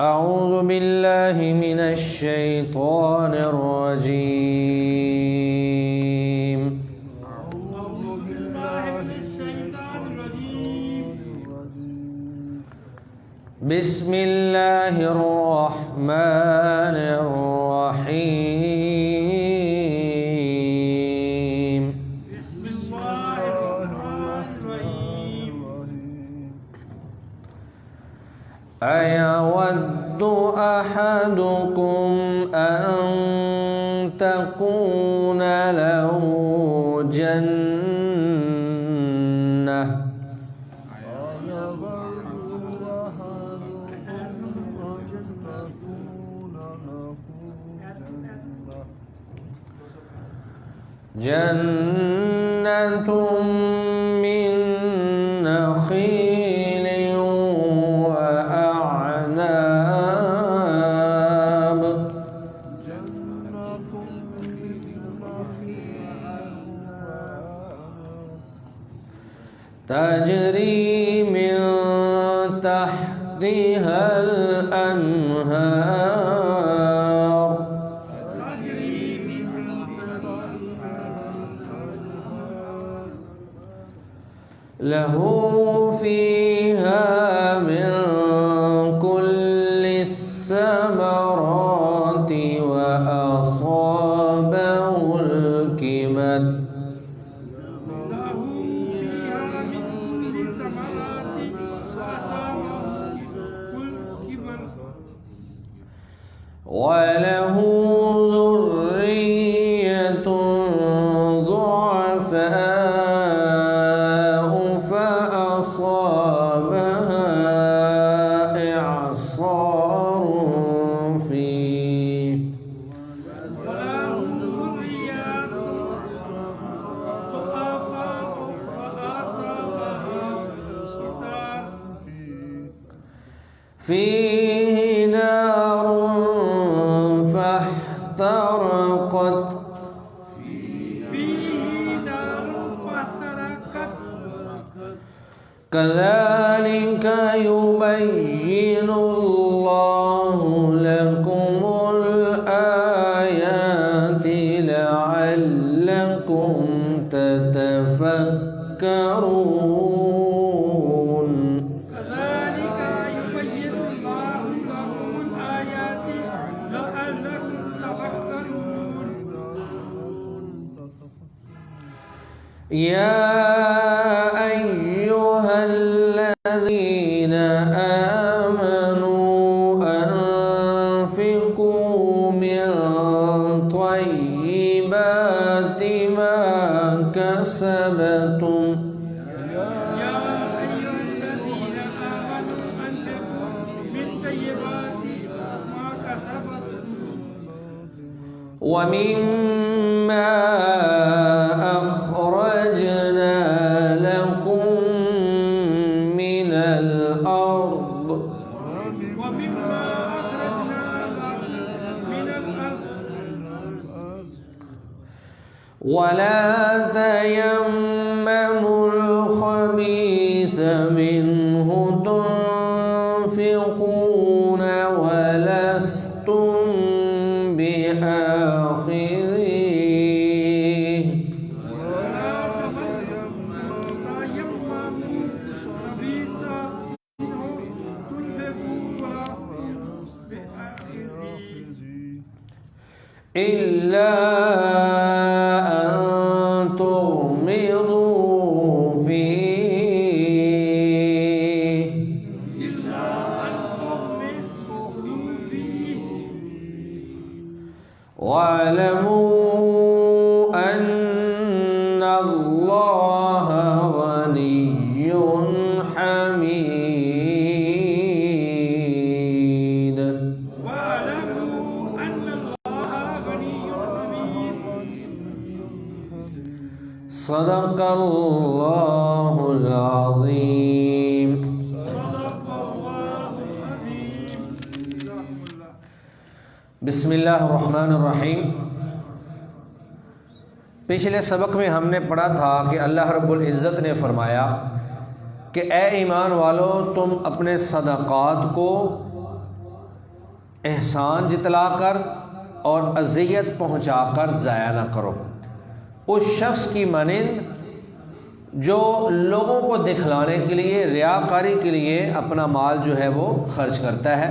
أعوذ بالله من الشيطان الرجيم. بسم الله الرحمن الرحيم. أيود أحدكم أن تكون له جنة من نخيل وأعناب تجري من تحتها الأنهار له فيها من كل الثمرات وأصابه الكبر وله ذرية ضعفاء فأصابها إعصار فيه فيه نار فاحترقت كذلك يبين الله لكم الآيات لعلكم تتفكرون. كذلك يبين الله لكم الآيات لعلكم تتفكرون. يا أيها الذين آمنوا أنفقوا من طيبات ما كسبتم ومما أخرجنا لكم من الأرض ولا تيمموا الخبيث منه تنفقون ولستم بآخذيه إلا أن تغمضوا فيه واعلموا أن الله غني حميد. صدق الله العظيم. بسم اللہ الرحمن الرحیم. پچھلے سبق میں ہم نے پڑھا تھا کہ اللہ رب العزت نے فرمایا کہ اے ایمان والو تم اپنے صدقات کو احسان جتلا کر اور اذیت پہنچا کر ضائع نہ کرو۔ اس شخص کی مانند جو لوگوں کو دکھلانے کے لیے، ریاکاری کے لیے اپنا مال جو ہے وہ خرچ کرتا ہے۔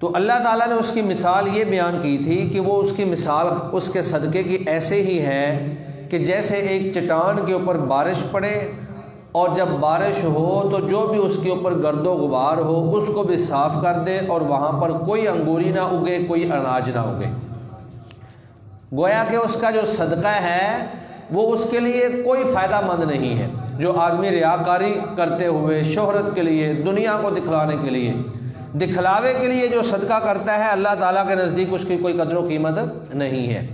تو اللہ تعالیٰ نے اس کی مثال یہ بیان کی تھی کہ وہ اس کی مثال اس کے صدقے کی ایسے ہی ہے کہ جیسے ایک چٹان کے اوپر بارش پڑے، اور جب بارش ہو تو جو بھی اس کے اوپر گرد و غبار ہو اس کو بھی صاف کر دے، اور وہاں پر کوئی انگوری نہ اگے، کوئی اناج نہ اگے۔ گویا کہ اس کا جو صدقہ ہے وہ اس کے لیے کوئی فائدہ مند نہیں ہے۔ جو آدمی ریاکاری کرتے ہوئے شہرت کے لیے، دنیا کو دکھلانے کے لیے، دکھلاوے کے لیے جو صدقہ کرتا ہے، اللہ تعالیٰ کے نزدیک اس کی کوئی قدر و قیمت نہیں ہے۔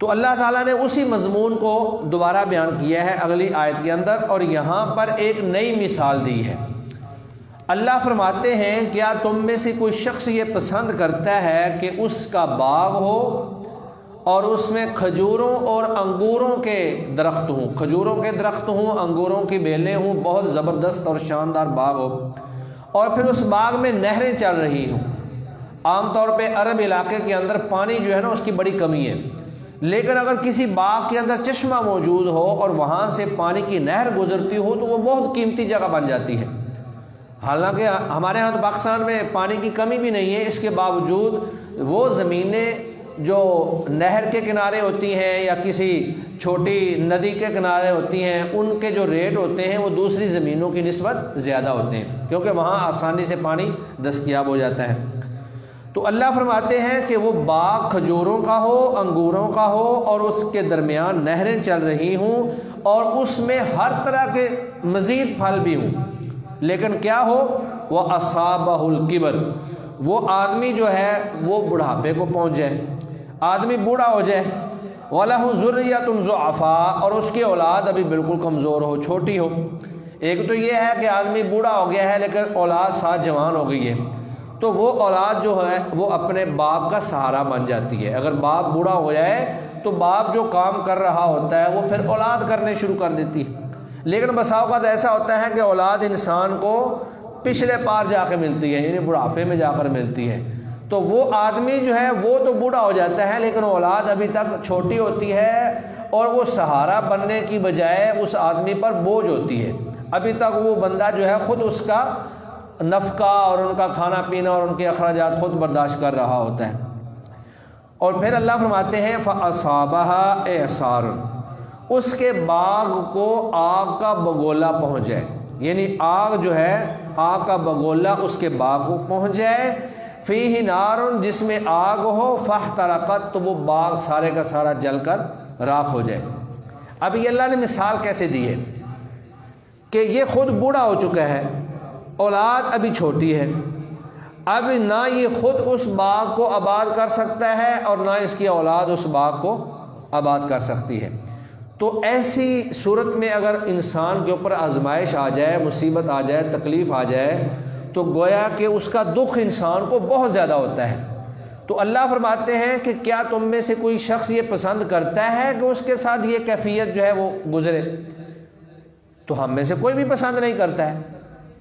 تو اللہ تعالیٰ نے اسی مضمون کو دوبارہ بیان کیا ہے اگلی آیت کے اندر، اور یہاں پر ایک نئی مثال دی ہے۔ اللہ فرماتے ہیں کیا تم میں سے کوئی شخص یہ پسند کرتا ہے کہ اس کا باغ ہو اور اس میں کھجوروں اور انگوروں کے درخت ہوں، کھجوروں کے درخت ہوں، انگوروں کی بیلیں ہوں، بہت زبردست اور شاندار باغ ہو، اور پھر اس باغ میں نہریں چل رہی ہوں۔ عام طور پہ عرب علاقے کے اندر پانی جو ہے نا اس کی بڑی کمی ہے، لیکن اگر کسی باغ کے اندر چشمہ موجود ہو اور وہاں سے پانی کی نہر گزرتی ہو تو وہ بہت قیمتی جگہ بن جاتی ہے۔ حالانکہ ہمارے ہاں تو پاکستان میں پانی کی کمی بھی نہیں ہے، اس کے باوجود وہ زمینیں جو نہر کے کنارے ہوتی ہیں یا کسی چھوٹی ندی کے کنارے ہوتی ہیں، ان کے جو ریٹ ہوتے ہیں وہ دوسری زمینوں کی نسبت زیادہ ہوتے ہیں، کیونکہ وہاں آسانی سے پانی دستیاب ہو جاتا ہے۔ تو اللہ فرماتے ہیں کہ وہ باغ کھجوروں کا ہو، انگوروں کا ہو، اور اس کے درمیان نہریں چل رہی ہوں، اور اس میں ہر طرح کے مزید پھل بھی ہوں، لیکن کیا ہو، وہ اصابہ الکبر، وہ آدمی جو ہے وہ بڑھاپے کو پہنچ جائے، آدمی بوڑھا ہو جائے، وَلَهُ ذُرِّيَّةٌ ضُعَفَاء، اور اس کی اولاد ابھی بالکل کمزور ہو، چھوٹی ہو۔ ایک تو یہ ہے کہ آدمی بوڑھا ہو گیا ہے لیکن اولاد ساتھ جوان ہو گئی ہے، تو وہ اولاد جو ہے وہ اپنے باپ کا سہارا بن جاتی ہے۔ اگر باپ بوڑھا ہو جائے تو باپ جو کام کر رہا ہوتا ہے وہ پھر اولاد کرنے شروع کر دیتی ہے۔ لیکن بسا اوقات ایسا ہوتا ہے کہ اولاد انسان کو پچھلے پار جا کے ملتی ہے، یعنی بڑھاپے میں جا کر ملتی ہے، تو وہ آدمی جو ہے وہ تو بوڑھا ہو جاتا ہے لیکن اولاد ابھی تک چھوٹی ہوتی ہے، اور وہ سہارا بننے کی بجائے اس آدمی پر بوجھ ہوتی ہے۔ ابھی تک وہ بندہ جو ہے خود اس کا نفقہ اور ان کا کھانا پینا اور ان کے اخراجات خود برداشت کر رہا ہوتا ہے۔ اور پھر اللہ فرماتے ہیں فَأَصَابَهَا إِعْصَارٌ، اس کے باغ کو آگ کا بگولا پہنچ جائے، یعنی آگ جو ہے، آگ کا بگولا اس کے باغ کو پہنچ جائے، فِيهِ نَارٌ، جس میں آگ ہو، فَاحْتَرَقَتْ، تو وہ باغ سارے کا سارا جل کر راکھ ہو جائے۔ اب یہ اللہ نے مثال کیسے دی ہے کہ یہ خود بوڑھا ہو چکا ہے، اولاد ابھی چھوٹی ہے، اب نہ یہ خود اس باغ کو آباد کر سکتا ہے اور نہ اس کی اولاد اس باغ کو آباد کر سکتی ہے۔ تو ایسی صورت میں اگر انسان کے اوپر آزمائش آ جائے، مصیبت آ جائے، تکلیف آ جائے، تو گویا کہ اس کا دکھ انسان کو بہت زیادہ ہوتا ہے۔ تو اللہ فرماتے ہیں کہ کیا تم میں سے کوئی شخص یہ پسند کرتا ہے کہ اس کے ساتھ یہ کیفیت جو ہے وہ گزرے؟ تو ہم میں سے کوئی بھی پسند نہیں کرتا ہے،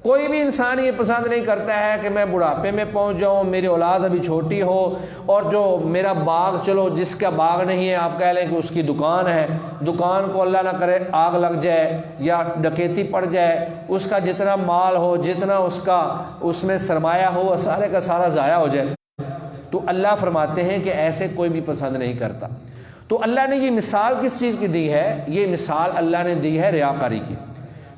کوئی بھی انسان یہ پسند نہیں کرتا ہے کہ میں بڑھاپے میں پہنچ جاؤں، میری اولاد ابھی چھوٹی ہو، اور جو میرا باغ، چلو جس کا باغ نہیں ہے آپ کہہ لیں کہ اس کی دکان ہے، دکان کو اللہ نہ کرے آگ لگ جائے یا ڈکیتی پڑ جائے، اس کا جتنا مال ہو، جتنا اس میں سرمایہ ہو، سارے کا سارا ضائع ہو جائے۔ تو اللہ فرماتے ہیں کہ ایسے کوئی بھی پسند نہیں کرتا۔ تو اللہ نے یہ مثال کس چیز کی دی ہے؟ یہ مثال اللہ نے دی ہے ریاکاری کی،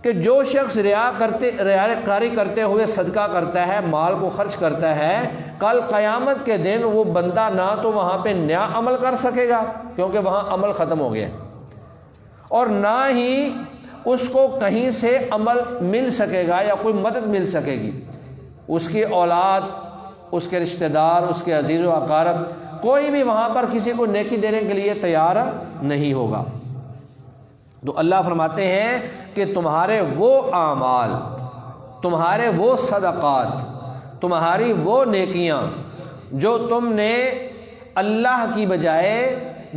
کہ جو شخص ریاکاری کرتے ہوئے صدقہ کرتا ہے، مال کو خرچ کرتا ہے، کل قیامت کے دن وہ بندہ نہ تو وہاں پہ نیا عمل کر سکے گا کیونکہ وہاں عمل ختم ہو گیا، اور نہ ہی اس کو کہیں سے عمل مل سکے گا یا کوئی مدد مل سکے گی۔ اس کی اولاد، اس کے رشتہ دار، اس کے عزیز و اقارب، کوئی بھی وہاں پر کسی کو نیکی دینے کے لیے تیار نہیں ہوگا۔ تو اللہ فرماتے ہیں کہ تمہارے وہ اعمال، تمہارے وہ صدقات، تمہاری وہ نیکیاں جو تم نے اللہ کی بجائے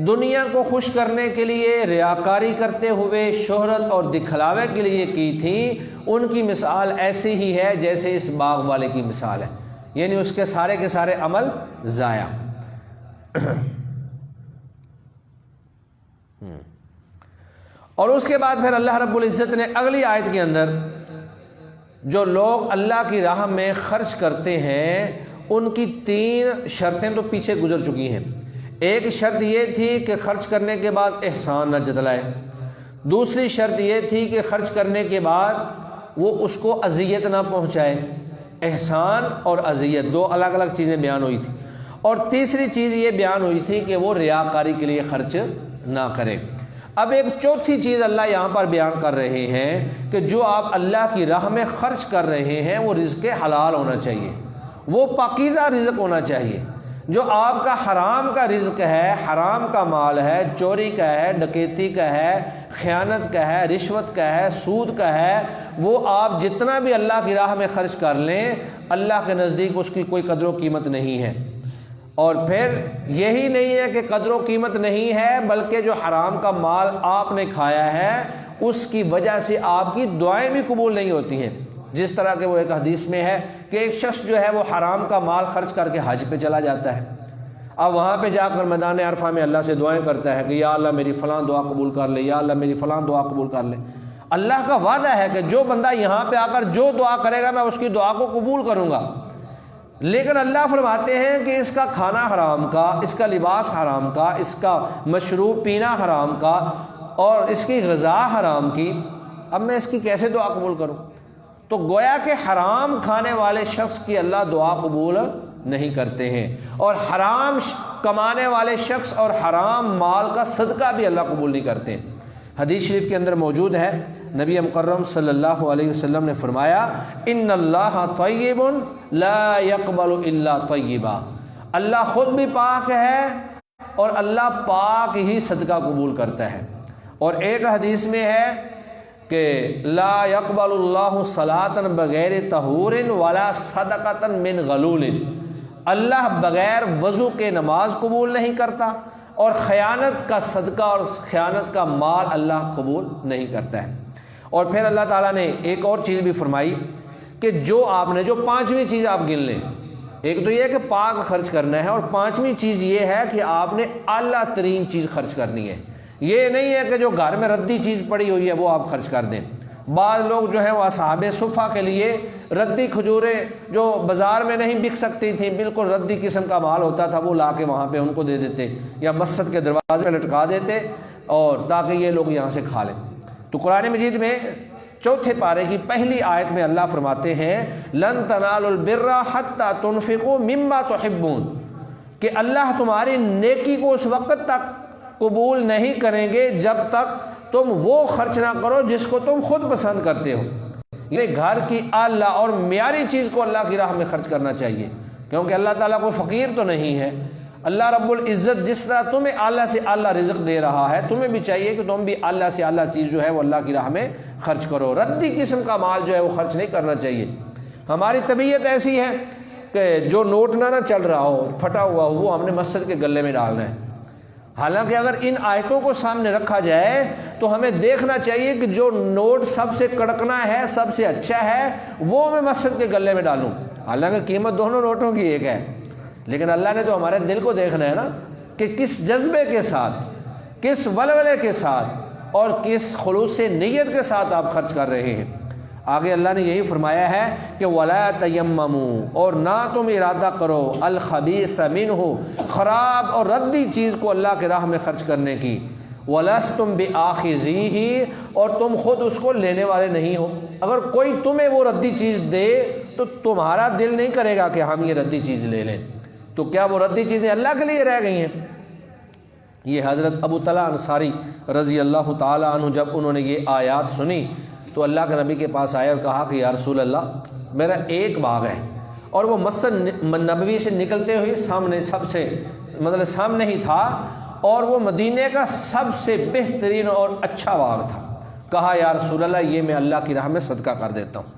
دنیا کو خوش کرنے کے لیے ریاکاری کرتے ہوئے شہرت اور دکھلاوے کے لیے کی تھی، ان کی مثال ایسی ہی ہے جیسے اس باغ والے کی مثال ہے۔ یعنی اس کے سارے عمل ضائع۔ اور اس کے بعد پھر اللہ رب العزت نے اگلی آیت کے اندر جو لوگ اللہ کی راہ میں خرچ کرتے ہیں ان کی 3 شرطیں تو پیچھے گزر چکی ہیں۔ ایک شرط یہ تھی کہ خرچ کرنے کے بعد احسان نہ جتلائے، دوسری شرط یہ تھی کہ خرچ کرنے کے بعد وہ اس کو اذیت نہ پہنچائے۔ احسان اور اذیت 2 الگ الگ چیزیں بیان ہوئی تھی، اور تیسری چیز یہ بیان ہوئی تھی کہ وہ ریاکاری کے لیے خرچ نہ کرے۔ اب ایک چوتھی چیز اللہ یہاں پر بیان کر رہے ہیں کہ جو آپ اللہ کی راہ میں خرچ کر رہے ہیں وہ رزق حلال ہونا چاہیے، وہ پاکیزہ رزق ہونا چاہیے۔ جو آپ کا حرام کا رزق ہے، حرام کا مال ہے، چوری کا ہے، ڈکیتی کا ہے، خیانت کا ہے، رشوت کا ہے، سود کا ہے، وہ آپ جتنا بھی اللہ کی راہ میں خرچ کر لیں اللہ کے نزدیک اس کی کوئی قدر و قیمت نہیں ہے۔ اور پھر یہی نہیں ہے کہ قدر و قیمت نہیں ہے، بلکہ جو حرام کا مال آپ نے کھایا ہے اس کی وجہ سے آپ کی دعائیں بھی قبول نہیں ہوتی ہیں۔ جس طرح کہ وہ ایک حدیث میں ہے کہ ایک شخص جو ہے وہ حرام کا مال خرچ کر کے حج پہ چلا جاتا ہے، اب وہاں پہ جا کر میدان عرفہ میں اللہ سے دعائیں کرتا ہے کہ یا اللہ میری فلاں دعا قبول کر لے، یا اللہ میری فلاں دعا قبول کر لے۔ اللہ کا وعدہ ہے کہ جو بندہ یہاں پہ آ کر جو دعا کرے گا میں اس کی دعا کو قبول کروں گا، لیکن اللہ فرماتے ہیں کہ اس کا کھانا حرام کا، اس کا لباس حرام کا، اس کا مشروب پینا حرام کا، اور اس کی غذا حرام کی، اب میں اس کی کیسے دعا قبول کروں؟ تو گویا کہ حرام کھانے والے شخص کی اللہ دعا قبول نہیں کرتے ہیں، اور حرام کمانے والے شخص اور حرام مال کا صدقہ بھی اللہ قبول نہیں کرتے۔ حدیث شریف کے اندر موجود ہے، نبی مکرم صلی اللہ علیہ وسلم نے فرمایا ان اللہ طیب لا يقبل الا طیبا، اللہ خود بھی پاک ہے اور اللہ پاک ہی صدقہ قبول کرتا ہے۔ اور ایک حدیث میں ہے کہ لا يقبل اللہ صلاۃ بغیر طہور ولا صدقۃ من غلول، اللہ بغیر وضو کے نماز قبول نہیں کرتا، اور خیانت کا صدقہ اور خیانت کا مال اللہ قبول نہیں کرتا ہے۔ اور پھر اللہ تعالیٰ نے ایک اور چیز بھی فرمائی کہ جو آپ نے جو 5ویں چیز آپ گن لیں، ایک تو یہ ہے کہ پاک خرچ کرنا ہے، اور 5ویں چیز یہ ہے کہ آپ نے اعلیٰ ترین چیز خرچ کرنی ہے۔ یہ نہیں ہے کہ جو گھر میں ردی چیز پڑی ہوئی ہے وہ آپ خرچ کر دیں۔ بعض لوگ جو ہیں وہ اصحاب صفہ کے لیے ردی کھجوریں جو بازار میں نہیں بک سکتی تھیں، بالکل ردی قسم کا مال ہوتا تھا، وہ لا کے وہاں پہ ان کو دے دیتے یا مسجد کے دروازے پہ لٹکا دیتے، اور تاکہ یہ لوگ یہاں سے کھا لیں۔ تو قرآن مجید میں 4 پارے کی پہلی آیت میں اللہ فرماتے ہیں لن تنالوا البر حتى تنفقوا مما تحبون، کہ اللہ تمہاری نیکی کو اس وقت تک قبول نہیں کریں گے جب تک تم وہ خرچ نہ کرو جس کو تم خود پسند کرتے ہو۔ یہ گھر کی اعلیٰ اور معیاری چیز کو اللہ کی راہ میں خرچ کرنا چاہیے، کیونکہ اللہ تعالیٰ کوئی فقیر تو نہیں ہے۔ اللہ رب العزت جس طرح تمہیں اعلیٰ سے اعلیٰ رزق دے رہا ہے، تمہیں بھی چاہیے کہ تم بھی اعلیٰ سے اعلیٰ چیز جو ہے وہ اللہ کی راہ میں خرچ کرو۔ ردی قسم کا مال جو ہے وہ خرچ نہیں کرنا چاہیے۔ ہماری طبیعت ایسی ہے کہ جو نوٹ نہ چل رہا ہو، پھٹا ہوا ہو، وہ ہم نے مسجد کے گلے میں ڈالنا ہے۔ حالانکہ اگر ان آیتوں کو سامنے رکھا جائے تو ہمیں دیکھنا چاہیے کہ جو نوٹ سب سے کڑکنا ہے، سب سے اچھا ہے، وہ میں مسجد کے گلے میں ڈالوں۔ حالانکہ قیمت دونوں نوٹوں کی ایک ہے، لیکن اللہ نے تو ہمارے دل کو دیکھنا ہے نا کہ کس جذبے کے ساتھ، کس ولولے کے ساتھ اور کس خلوص نیت کے ساتھ آپ خرچ کر رہے ہیں۔ آگے اللہ نے یہی فرمایا ہے کہ وَلَا تَيَمَّمُوا، اور نہ تم ارادہ کرو الْخَبِيثَ مِنْهُ، خراب اور ردی چیز کو اللہ کے راہ میں خرچ کرنے کی، وَلَسْتُمْ بِآخِذِيهِ، اور تم خود اس کو لینے والے نہیں ہو۔ اگر کوئی تمہیں وہ ردی چیز دے تو تمہارا دل نہیں کرے گا کہ ہم یہ ردی چیز لے لیں، تو کیا وہ ردی چیزیں اللہ کے لیے رہ گئی ہیں؟ یہ حضرت ابو طلحہ انصاری رضی اللہ تعالی عنہ جب انہوں نے یہ آیات سنی تو اللہ کے نبی کے پاس آئے اور کہا کہ یا رسول اللہ، میرا ایک باغ ہے اور وہ مسجد نبوی سے نکلتے ہوئے سامنے سامنے ہی تھا، اور وہ مدینے کا سب سے بہترین اور اچھا باغ تھا۔ کہا یا رسول اللہ یہ میں اللہ کی راہ میں صدقہ کر دیتا ہوں۔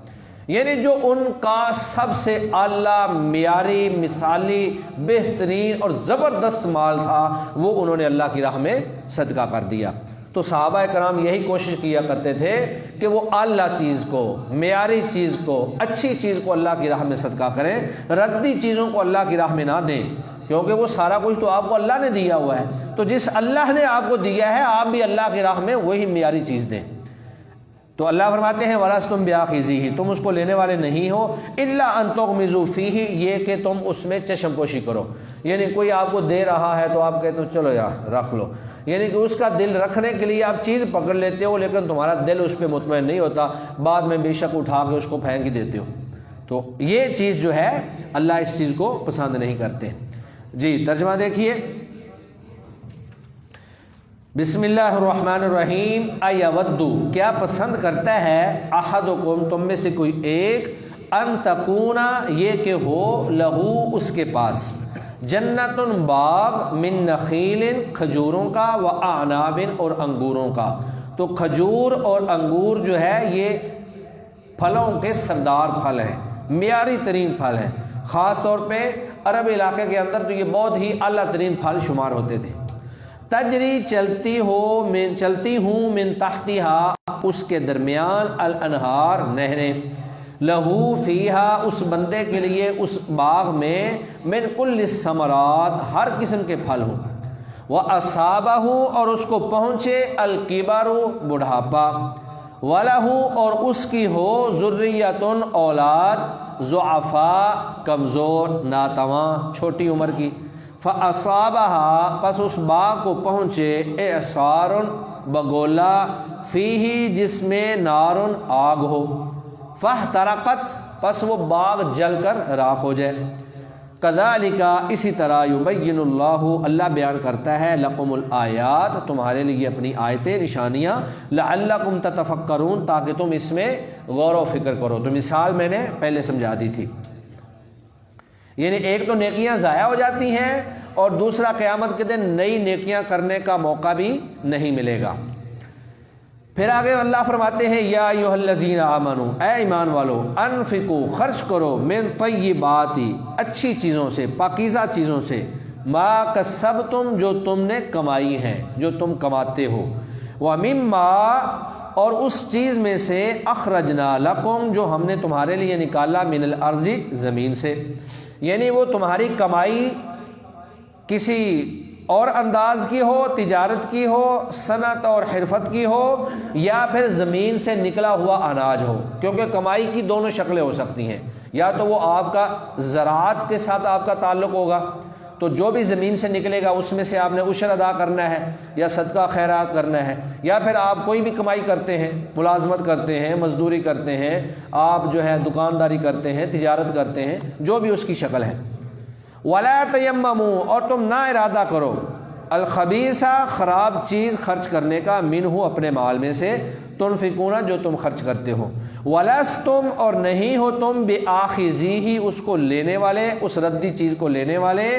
یعنی جو ان کا سب سے اعلیٰ معیاری مثالی بہترین اور زبردست مال تھا وہ انہوں نے اللہ کی راہ میں صدقہ کر دیا۔ تو صحابہ کرام یہی کوشش کیا کرتے تھے کہ وہ اعلیٰ چیز کو، معیاری چیز کو، اچھی چیز کو اللہ کی راہ میں صدقہ کریں، ردی چیزوں کو اللہ کی راہ میں نہ دیں، کیونکہ وہ سارا کچھ تو آپ کو اللہ نے دیا ہوا ہے، تو جس اللہ نے آپ کو دیا ہے آپ بھی اللہ کی راہ میں وہی معیاری چیز دیں۔ تو اللہ فرماتے ہیں وَلَسْتُمْ بِآخِذِيهِ، تم اس کو لینے والے نہیں ہو، إِلَّا أَن تُغْمِضُوا فِيهِ، یہ کہ تم اس میں چشم پوشی کرو، یعنی کوئی آپ کو دے رہا ہے تو آپ کہتے ہو چلو یار رکھ لو، یعنی کہ اس کا دل رکھنے کے لیے آپ چیز پکڑ لیتے ہو لیکن تمہارا دل اس پہ مطمئن نہیں ہوتا، بعد میں بے شک اٹھا کے اس کو پھینک ہی دیتے ہو۔ تو یہ چیز جو ہے اللہ اس چیز کو پسند نہیں کرتے۔ جی ترجمہ دیکھیے، بسم اللہ الرحمن الرحیم، ایودو کیا پسند کرتا ہے، احدکم تم میں سے کوئی ایک، ان تکونا یہ کہ ہو، لہو اس کے پاس، جنت باغ، من نخیل کھجوروں کا، و اعناب اور انگوروں کا۔ تو کھجور اور انگور جو ہے یہ پھلوں کے سردار پھل ہیں، معیاری ترین پھل ہیں، خاص طور پہ عرب علاقے کے اندر تو یہ بہت ہی اعلیٰ ترین پھل شمار ہوتے تھے۔ تجری چلتی ہوں من تحتہا اس کے درمیان، الانہار نہریں، لہو فیہا اس بندے کے لیے اس باغ میں، من کل الثمرات ہر قسم کے پھل ہوں، وَأَصَابَهُ اور اس کو پہنچے، الکبر بڑھاپا، وَلَهُ اور اس کی ہو، ذُرِّيَّةٌ اولاد، ضعفاء کمزور، ناتواں چھوٹی عمر کی، فَأَصَابَهَا پس اس باغ کو پہنچے، اعصار بگولا، فیہ جس میں، نار آگ ہو، فاحترقت پس وہ باغ جل کر راکھ ہو جائے۔ کذالک اسی طرح، یبین اللہ اللہ بیان کرتا ہے، لکم الآیات تمہارے لیے اپنی آیتیں نشانیاں، لعلکم تتفکرون تاکہ تم اس میں غور و فکر کرو۔ تو مثال میں نے پہلے سمجھا دی تھی، یعنی ایک تو نیکیاں ضائع ہو جاتی ہیں اور دوسرا قیامت کے دن نئی نیکیاں کرنے کا موقع بھی نہیں ملے گا۔ پھر آگے اللہ فرماتے ہیں، یا ایھا الذین آمنوا اے ایمان والو، انفقوا خرچ کرو، من طیبات اچھی چیزوں سے، پاکیزہ چیزوں سے، ما کسبتم جو تم نے کمائی ہیں، جو تم کماتے ہو، ومما اور اس چیز میں سے، اخرجنا لکم جو ہم نے تمہارے لیے نکالا، من الارض زمین سے، یعنی وہ تمہاری کمائی کسی اور انداز کی ہو، تجارت کی ہو، صنعت اور حرفت کی ہو، یا پھر زمین سے نکلا ہوا اناج ہو، کیونکہ کمائی کی دونوں شکلیں ہو سکتی ہیں، یا تو وہ آپ کا زراعت کے ساتھ آپ کا تعلق ہوگا، تو جو بھی زمین سے نکلے گا اس میں سے آپ نے عشر ادا کرنا ہے یا صدقہ خیرات کرنا ہے، یا پھر آپ کوئی بھی کمائی کرتے ہیں، ملازمت کرتے ہیں، مزدوری کرتے ہیں، آپ جو ہے دکانداری کرتے ہیں، تجارت کرتے ہیں، جو بھی اس کی شکل ہے۔ وَلَا تَيَمَّمُوا اور تم نہ ارادہ کرو، الخبیثہ خراب چیز خرچ کرنے کا، منہ اپنے مال میں سے، تنفقون جو تم خرچ کرتے ہو، وَلَسْتُمْ اور نہیں ہو تم، بِآخِذِیہ اس کو لینے والے، اس ردی چیز کو لینے والے،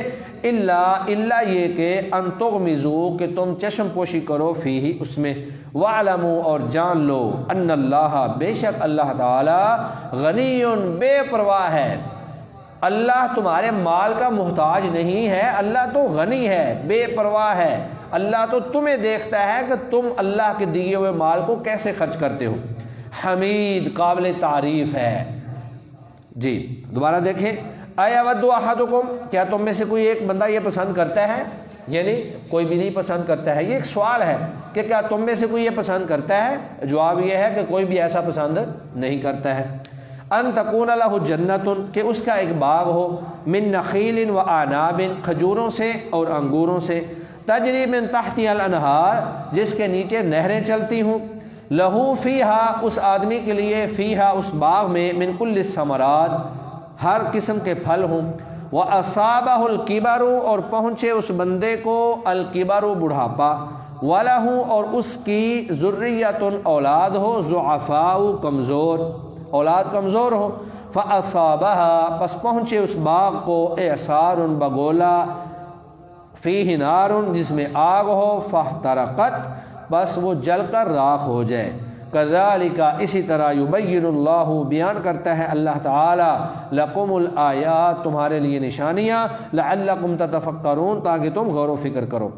الا یہ کہ ان تغمضوا کہ تم چشم پوشی کرو، فیہ اس میں، وَاعْلَمُوا اور جان لو، ان اللہ بے شک اللہ تعالی، غنی بے پرواہ ہے، اللہ تمہارے مال کا محتاج نہیں ہے، اللہ تو غنی ہے، بے پرواہ ہے، اللہ تو تمہیں دیکھتا ہے کہ تم اللہ کے دیے ہوئے مال کو کیسے خرچ کرتے ہو، حمید قابل تعریف ہے۔ جی دوبارہ دیکھیں، ایود احدکم کیا تم میں سے کوئی ایک بندہ یہ پسند کرتا ہے، یعنی کوئی بھی نہیں پسند کرتا ہے، یہ ایک سوال ہے کہ کیا تم میں سے کوئی یہ پسند کرتا ہے، جواب یہ ہے کہ کوئی بھی ایسا پسند نہیں کرتا ہے۔ ان تکون لہ جنت کہ اس کا ایک باغ ہو، من نخیل و اعناب کھجوروں سے اور انگوروں سے، تجری من تحتها الانہار جس کے نیچے نہریں چلتی ہوں، لہو فیہا اس آدمی کے لیے، فیہا اس باغ میں، من کل الثمرات ہر قسم کے پھل ہوں، وَأَصَابَهُ الْكِبَرُ اور پہنچے اس بندے کو، الکبر بڑھاپا، وَلَهُ اور اس کی، ذُرِّيَّةٌ اولاد ہو، ضعفاء کمزور، اولاد کمزور ہو، فَأَصَابَهَا پس پہنچے اس باغ کو، اعصار بگولا، فیہ نار جس میں آگ ہو، فاحترقت بس وہ جل کر راکھ ہو جائے۔ کذالک اسی طرح، یبین اللہ بیان کرتا ہے اللہ تعالی، لکم الآیات تمہارے لیے نشانیاں، لعلکم تتفکرون تاکہ تم غور و فکر کرو۔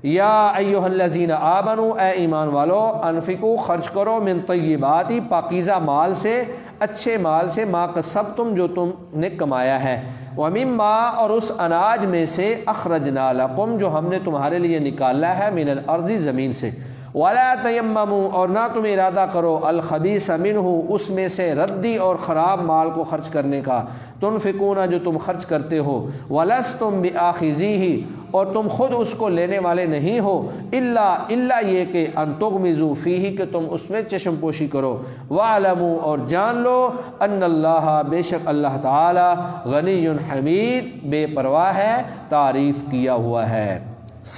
یا ایھا الذین آمنوا، اے ایمان والو، انفقوا، خرچ کرو، من طیبات، پاکیزہ مال سے، اچھے مال سے، ما کسبتم، جو تم نے کمایا ہے، ومما، اور اس اناج میں سے، اخرجنا لکم، جو ہم نے تمہارے لیے نکالا ہے، من الارض، زمین سے، ولا تیمموا، اور نہ تم ارادہ کرو، الخبیث منہ، اس میں سے ردی اور خراب مال کو خرچ کرنے کا، تنفقون، جو تم خرچ کرتے ہو، ولستم بآخذیہ، اور تم خود اس کو لینے والے نہیں ہو، الا یہ کہ ان تغمضوا فیہ، کہ تم اس میں چشم پوشی کرو، واعلموا، اور جان لو، ان اللہ، بے شک اللہ تعالی، غنی حمید، بے پرواہ ہے، تعریف کیا ہوا ہے۔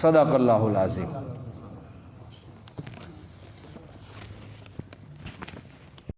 صدق اللہ العظیم۔